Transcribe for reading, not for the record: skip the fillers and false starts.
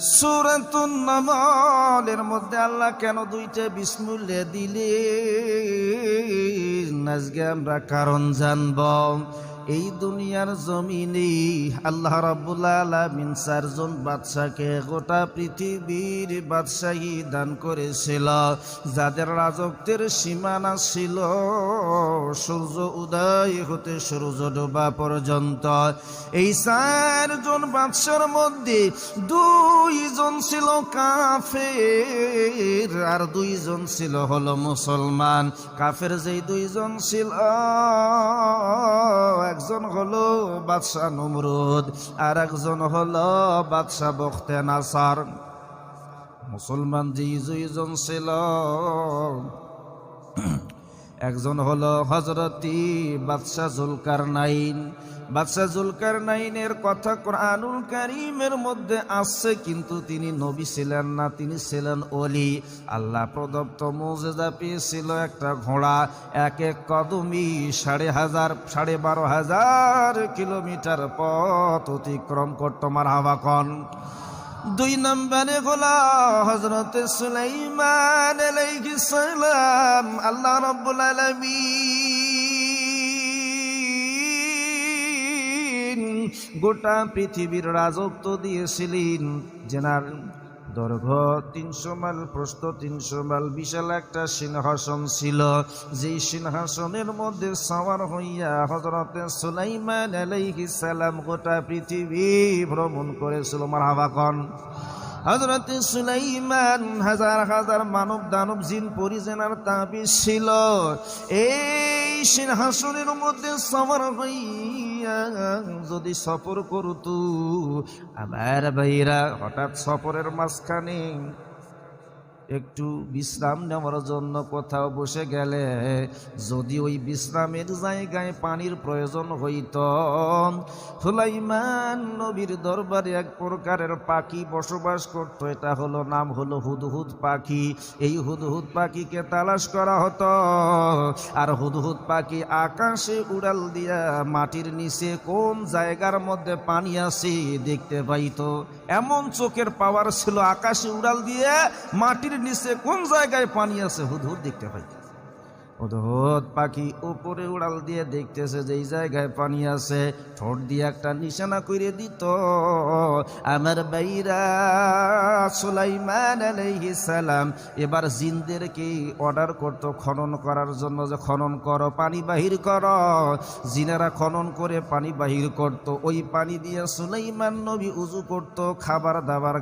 সূরাতুন নামলের মধ্যে আল্লাহ কেন দুইটা বিসমিল্লাহ দিলেন আজকে আমরা কারণ জানব। এই দুনিয়ার জমিনে আল্লাহ রাব্বুল আলামিন চারজন বাদশাকে গোটা পৃথিবীর বাদশাহী দান করেছিল, যাদের রাজত্বের সীমানা ছিল সূর্য উদয় হতে সূর্য ডোবা পর্যন্ত। এই চারজন বাদশার মধ্যে দুইজন ছিল কাফের আর দুইজন ছিল হলো মুসলমান। কাফের যেই দুইজন ছিল, একজন হলো বাদশাহ নমরুদ আর একজন হলো বাদশাহ বখতে নাসার। মুসলমান যেই দুইজন ছিল, একজন হলো হযরতি বাদশাহ জুলকারনাইন। বাদশাহ জুলকারনাইনের কথা কোরআনুল কারীমের মধ্যে আছে, কিন্তু তিনি নবী ছিলেন না, তিনি ছিলেন ওলি। আল্লাহ প্রদত্ত মুজিজা পেয়েছিল একটা ঘোড়া, এক এক কদমি 12,500 কিলোমিটার পথ অতিক্রম করত। মারহাবা কোন। দুই নম্বরে হলো হযরত সুলাইমান আলাইহিস সালাম। আল্লাহ রাব্বুল আলামিন গোটা পৃথিবীর রাজত্ব দিয়েছিলেন, যেনার দৈর্ঘ্য 300 মাইল, প্রস্থ 300 মাইল, বিশাল একটা সিংহাসন ছিল। যেই সিংহাসনের মধ্যে সওয়ার হইয়া হযরত সুলাইমান আলাইহিস সালাম গোটা পৃথিবী ভ্রমণ করেছিল। মারহাবা কোন। হযরত সুলাইমান হাজার হাজার মানব দানব জিন পরিজেনার তাবিজ ছিল। এই সিংহাসনের মধ্যে সওয়ার হইয়া যদি সফর করত, আমার ভাইরা, হঠাৎ সফরের মাঝখানে একটু বিশ্রাম নেওয়ার জন্য কোথাও বসে গেলে যদি ওই বিশ্রামের জায়গায় পানির প্রয়োজন হইত, সুলাইমান নবীর দরবারে এক প্রকারের পাখি বসবাস করত। এটা হলো নাম হলো হুদহুদ পাখি। এই হুদহুদ পাখিকে তালাশ করা হতো, আর হুদহুদ পাখি আকাশে উড়াল দিয়া মাটির নিচে কোন জায়গার মধ্যে পানি আছে দেখতে পাইত। এমন চোখের পাওয়ার ছিল, আকাশে উড়াল দিয়ে মাটির নিচে কোন জায়গায় পানি আছে হুদহুদ দেখতে পাইত। হুদহুদ পাখি উপরে উড়াল দিয়ে দেখতেছে যেই জায়গায় পানি আছে, ঠোঁট দিয়ে একটা নিশানা করে দিত। আমার ভাইরা, সুলাইমান আলাইহিস সালাম এবার জিনদেরকে অর্ডার করত খনন করার জন্য, যে খনন করো, পানি বাহির করো। জিনেরা খনন করে পানি বাহির করত। ওই পানি দিয়ে সুলাইমান নবী উযু করত, খাবার দাবার